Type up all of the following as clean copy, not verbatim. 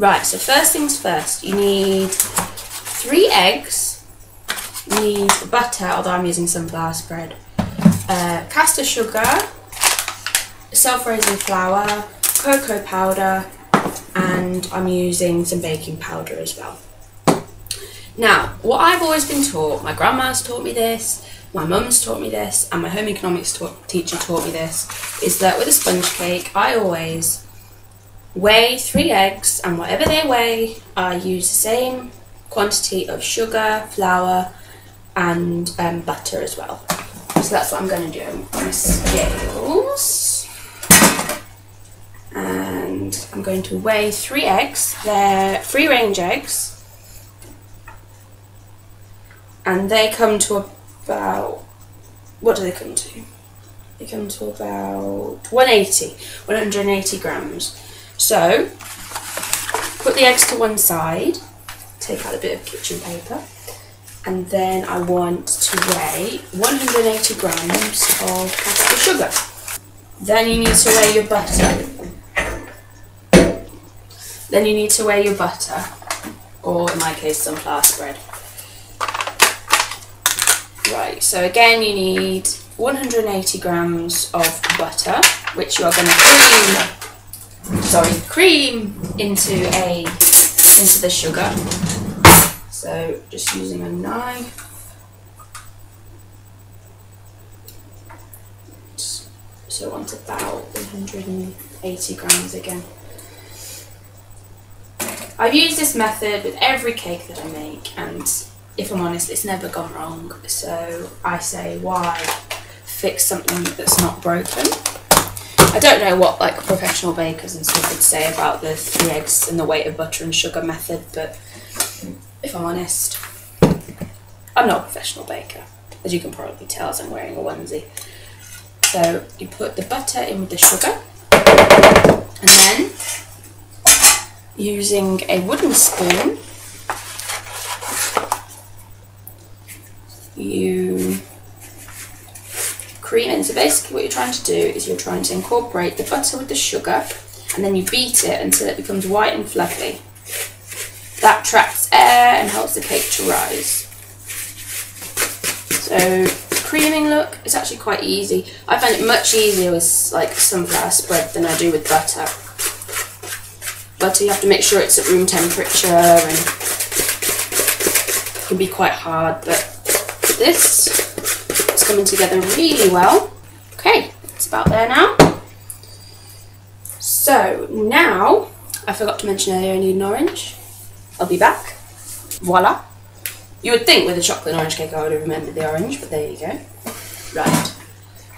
Right, so first things first, you need 3 eggs, you need butter, although I'm using sunflower spread, caster sugar, self-raising flour, cocoa powder, and I'm using some baking powder as well. Now, what I've always been taught, my grandma's taught me this, my mum's taught me this, and my home economics teacher taught me this, is that with a sponge cake, I always weigh 3 eggs, and whatever they weigh, I use the same quantity of sugar, flour, and butter as well. So that's what I'm going to do. I'm on my scales, and I'm going to weigh 3 eggs. They're free range eggs, and they come to about, what do they come to? They come to about 180 grams. So, put the eggs to one side, take out a bit of kitchen paper, and then I want to weigh 180 grams of caster sugar. Then you need to weigh your butter. Then you need to weigh your butter, or in my case, sunflower spread. Right, so again you need 180 grams of butter, which you are going to cream into the sugar. So just using a knife. So I want about 180 grams again. I've used this method with every cake that I make, and if I'm honest, it's never gone wrong. So I say, why fix something that's not broken? I don't know what like professional bakers and stuff would say about the 3 eggs and the weight of butter and sugar method, but if I'm honest, I'm not a professional baker, as you can probably tell as I'm wearing a onesie. So you put the butter in with the sugar, and then using a wooden spoon, you cream it. So basically what you're trying to do is you're trying to incorporate the butter with the sugar, and then you beat it until it becomes white and fluffy. That traps air and helps the cake to rise. So creaming look, it's actually quite easy. I find it much easier with like sunflower spread than I do with butter. Butter, you have to make sure it's at room temperature, and it can be quite hard, but this is coming together really well. Okay, it's about there now. So now, I forgot to mention earlier I need an orange. I'll be back. Voila. You would think with a chocolate and orange cake I would have remembered the orange, but there you go. Right.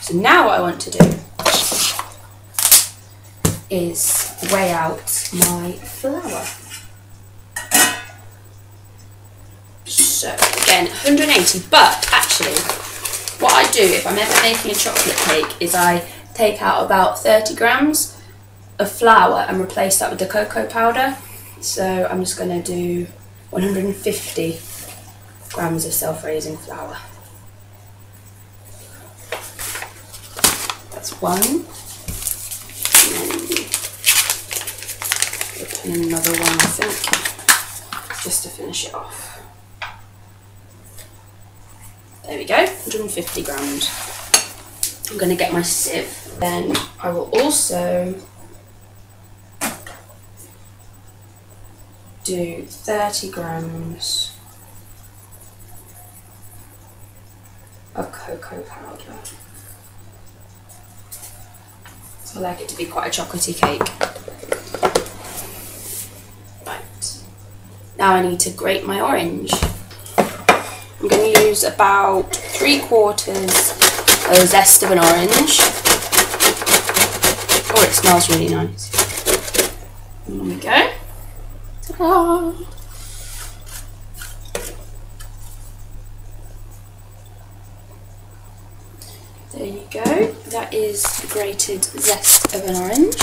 So now what I want to do is weigh out my flour. So again, 180, but actually what I do if I'm ever making a chocolate cake is I take out about 30 grams of flour and replace that with the cocoa powder. So I'm just going to do 150 grams of self-raising flour. That's one. And then put in another one, I think, just to finish it off. There we go, 150 grams. I'm going to get my sieve. Then I will also do 30 grams of cocoa powder. So I like it to be quite a chocolatey cake. Right. Now I need to grate my orange. I'm going to use about 3/4 of the zest of an orange. Oh, it smells really nice. And there we go. Ta-da! There you go. That is the grated zest of an orange.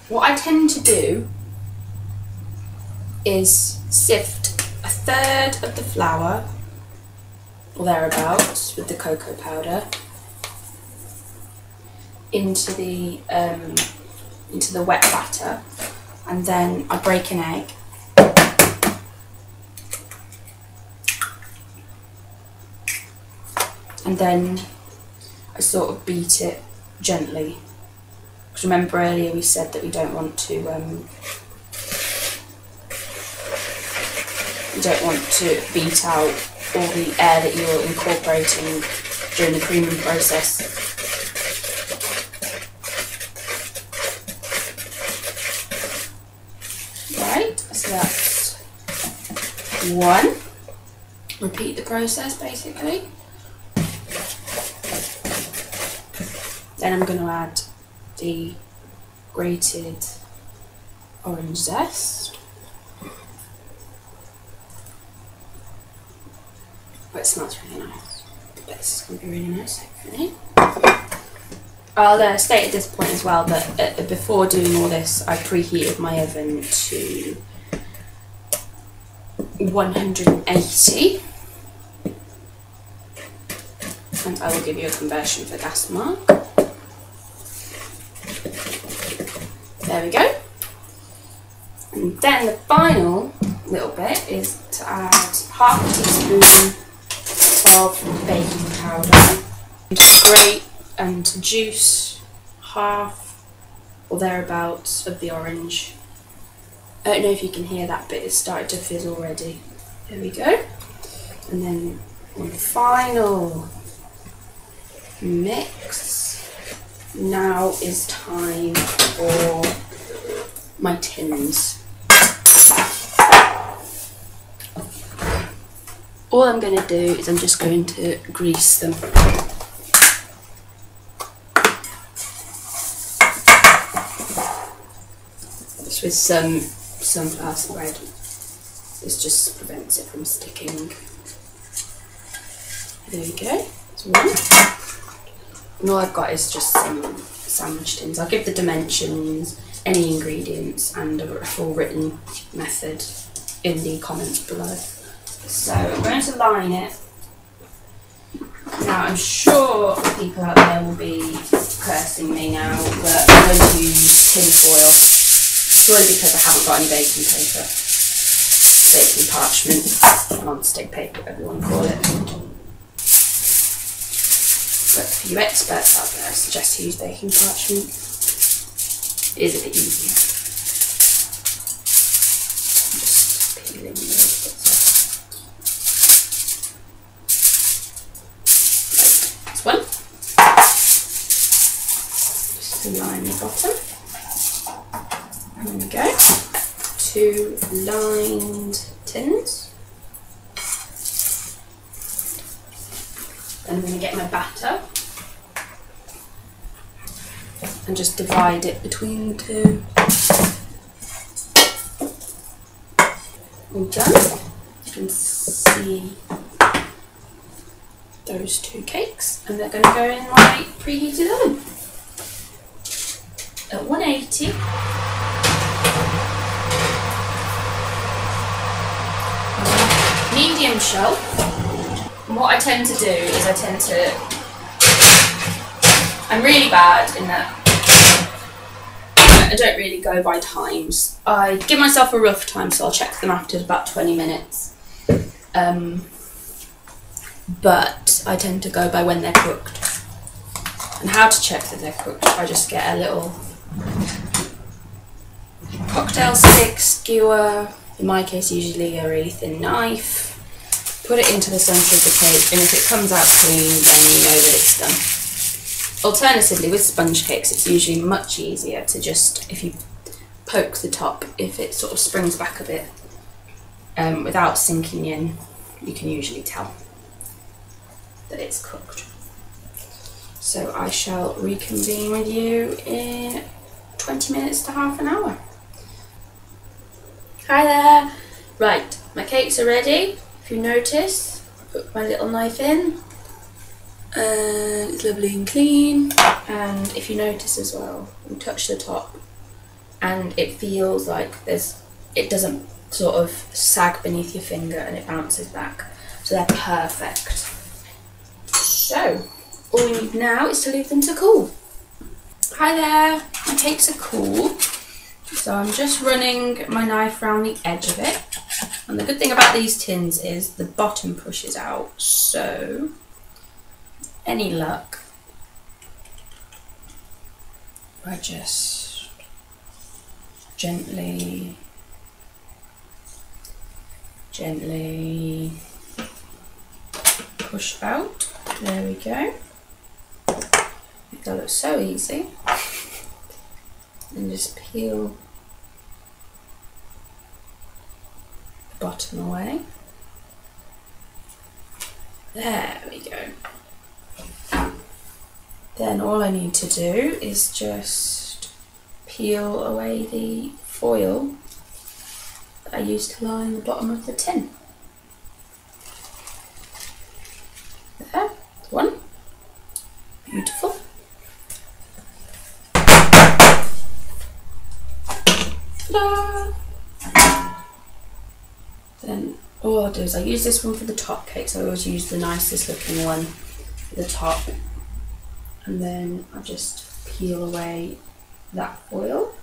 What I tend to do is sift 1/3 of the flour, or thereabouts, with the cocoa powder into the wet batter, and then I break an egg. And then I sort of beat it gently. Because remember earlier we said that we don't want to beat out all the air that you're incorporating during the creaming process. Right, so that's one. Repeat the process basically. Then I'm going to add the grated orange zest. Oh, it smells really nice. I bet this is going to be really nice, hopefully. I'll state at this point as well that before doing all this, I preheated my oven to 180. And I will give you a conversion for gas mark. There we go. And then the final little bit is to add half a teaspoon of baking powder. Grate and juice half or thereabouts of the orange. I don't know if you can hear that, but it's started to fizz already. There we go. And then one final mix. Now is time for my tins. All I'm going to do is I'm just going to grease them. Just with some sunflower spread. This just prevents it from sticking. There we go. That's one. And all I've got is just some sandwich tins. I'll give the dimensions, any ingredients, and a full written method in the comments below. So I'm going to line it. Now I'm sure people out there will be cursing me now, but I'm going to use tin foil, purely because I haven't got any baking paper, baking parchment, non-stick paper, whatever you want to call it. But for you experts out there, I suggest you use baking parchment. It is a bit easier. I'm just peeling the bits off. Right, that's one. Just to line the bottom. There we go. 2 lined tins. I'm going to get my batter and just divide it between the two. All done. You can see those 2 cakes, and they're going to go in my preheated oven at 180. Medium shelf. And what I tend to do is I'm really bad in that I don't really go by times. I give myself a rough time, so I'll check them after about 20 minutes. But I tend to go by when they're cooked. And how to check that they're cooked, I just get a little cocktail stick, skewer, in my case usually a really thin knife. Put it into the centre of the cake, and if it comes out clean, then you know that it's done. Alternatively, with sponge cakes, it's usually much easier to just, if you poke the top, if it sort of springs back a bit, without sinking in, you can usually tell that it's cooked. So I shall reconvene with you in 20 minutes to half an hour. Hi there! Right, my cakes are ready. If you notice, I put my little knife in, and it's lovely and clean. And if you notice as well, you touch the top, and it feels like it doesn't sort of sag beneath your finger, and it bounces back. So they're perfect. So all we need now is to leave them to cool. Hi there, my cakes are cool. So I'm just running my knife around the edge of it. And the good thing about these tins is the bottom pushes out, so any luck, I just gently push out. There we go. That looks so easy. And just peel the bottom away. There we go. Then all I need to do is just peel away the foil that I used to line the bottom of the tin. There, one. Beautiful. Ta-da! Then all I'll do is I use this one for the top cake, so I always use the nicest looking one for the top. And then I just peel away that foil.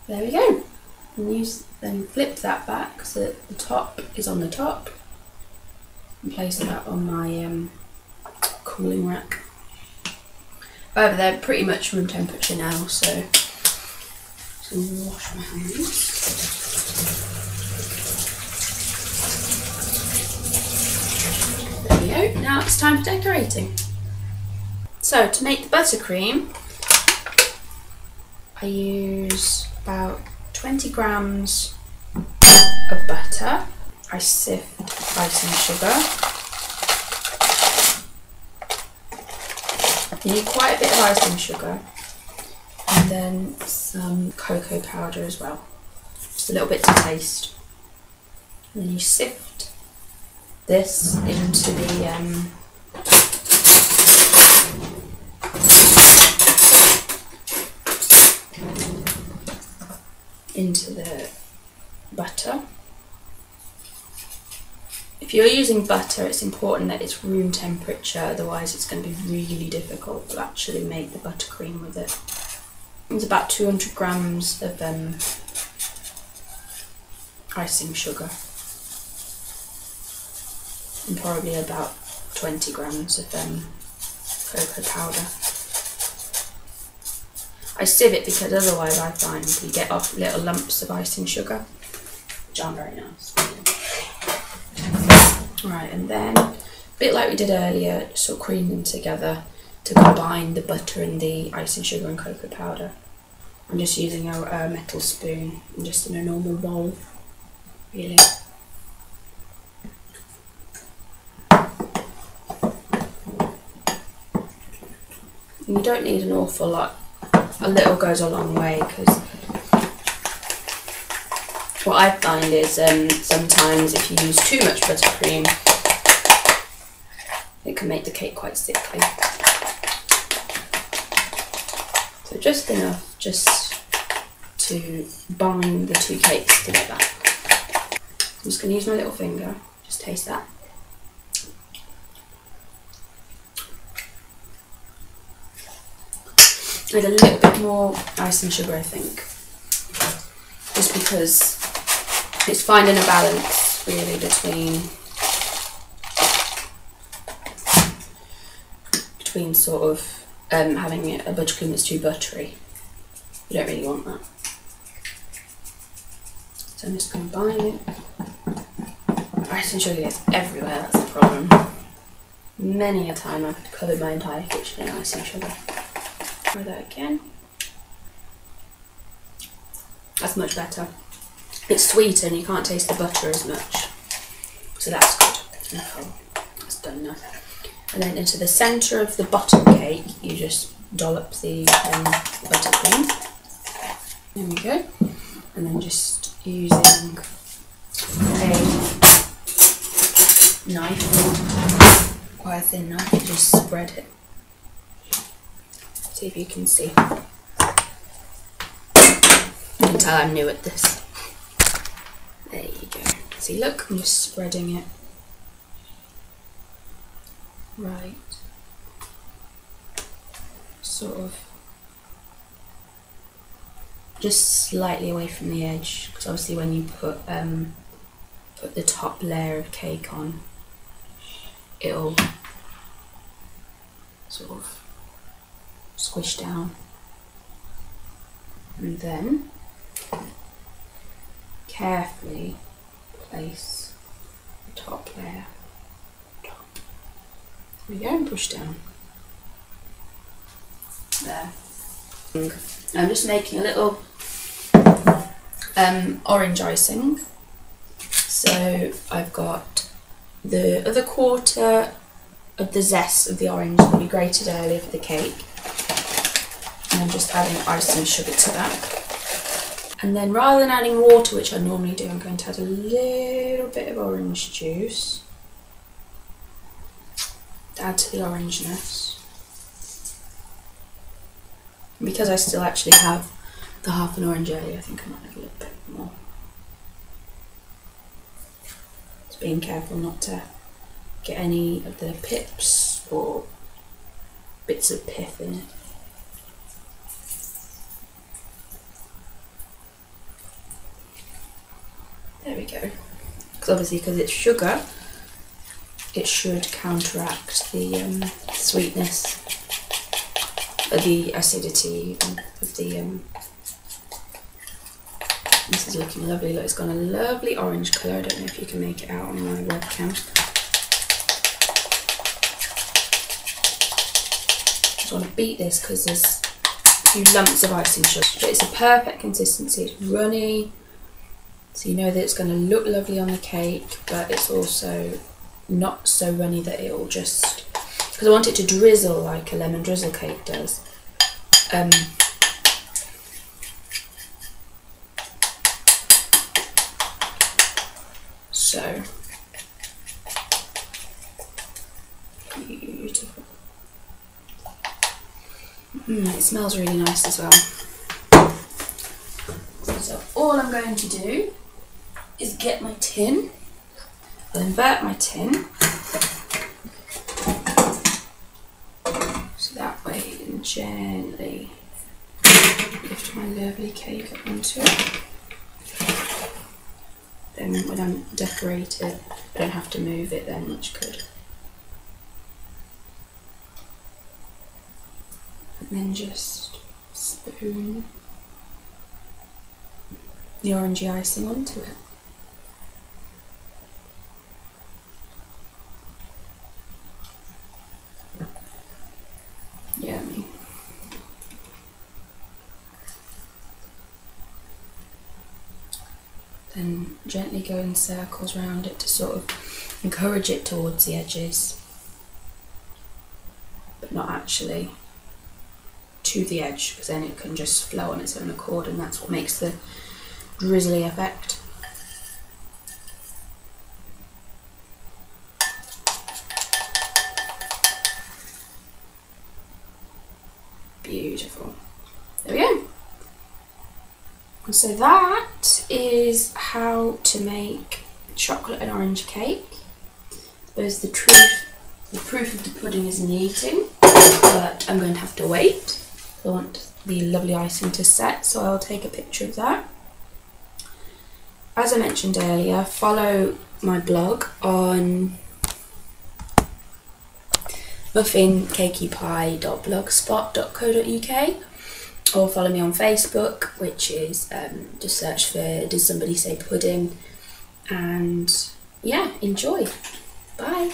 There we go. And then flip that back so that the top is on the top. And place that on my cooling rack. However, they're pretty much room temperature now, so I'm just going to wash my hands. There we go. Now it's time for decorating. So to make the buttercream, I use about 20 grams of butter. I sift icing sugar. You need quite a bit of icing sugar, and then some cocoa powder as well, just a little bit to taste. And then you sift this into the butter. If you're using butter, it's important that it's room temperature, otherwise it's going to be really difficult to actually make the buttercream with it. It's about 200 grams of icing sugar and probably about 20 grams of cocoa powder. I sieve it because otherwise I find you get off little lumps of icing sugar, which aren't very nice. Right, and then, a bit like we did earlier, sort of cream them together to combine the butter and the icing sugar and cocoa powder. I'm just using a metal spoon and just in a normal bowl, really. And you don't need an awful lot. A little goes a long way, because what I find is sometimes if you use too much buttercream, it can make the cake quite sickly. So just enough just to bind the two cakes together. I'm just going to use my little finger, just taste that. I need a little bit more icing sugar, I think, just because it's finding a balance really between sort of having a buttercream that's too buttery. You don't really want that. So I'm just going to bind it. Icing sugar gets everywhere, that's the problem. Many a time I've covered my entire kitchen in icing sugar. Try that again. That's much better. It's sweeter and you can't taste the butter as much, so that's good. Okay, that's done now. And then into the centre of the bottom cake, you just dollop the buttercream. There we go. And then just using a knife, quite a thin knife, just spread it. See if you can see. You can tell I'm new at this. There you go. See, look, I'm just spreading it. Right. Sort of just slightly away from the edge, because obviously when you put the top layer of cake on, it'll sort of squish down, and then carefully place the top layer. There we go, and push down. There. I'm just making a little orange icing. So I've got the other quarter of the zest of the orange that we grated earlier for the cake, and I'm just adding icing sugar to that. And then rather than adding water, which I normally do, I'm going to add a little bit of orange juice to add to the orangeness. And because I still actually have the half an orange earlier, I think I might add a little bit more. Just being careful not to get any of the pips or bits of pith in it. There we go. Because obviously, because it's sugar, it should counteract the sweetness, or the acidity of the. This is looking lovely. Look, it's got a lovely orange colour. I don't know if you can make it out on my webcam. Just want to beat this because there's a few lumps of icing sugar. But it's a perfect consistency. It's runny, so you know that it's going to look lovely on the cake, but it's also not so runny that it will just, because I want it to drizzle like a lemon drizzle cake does. So beautiful. It smells really nice as well. So all I'm going to do is get my tin. I'll invert my tin so that way I can gently lift my lovely cake up onto it. Then when I'm decorated, I don't have to move it then, which could. And then just spoon the orangey icing onto it. Yummy. Then gently go in circles around it to sort of encourage it towards the edges, but not actually to the edge, because then it can just flow on its own accord, and that's what makes the drizzly effect. Beautiful. There we go. And so that is how to make chocolate and orange cake. There's the proof of the pudding is in the eating, but I'm going to have to wait. I want the lovely icing to set, so I'll take a picture of that. As I mentioned earlier, follow my blog on muffincakeypie.blogspot.co.uk, or follow me on Facebook, which is just search for Does Somebody Say Pudding, and yeah, enjoy. Bye.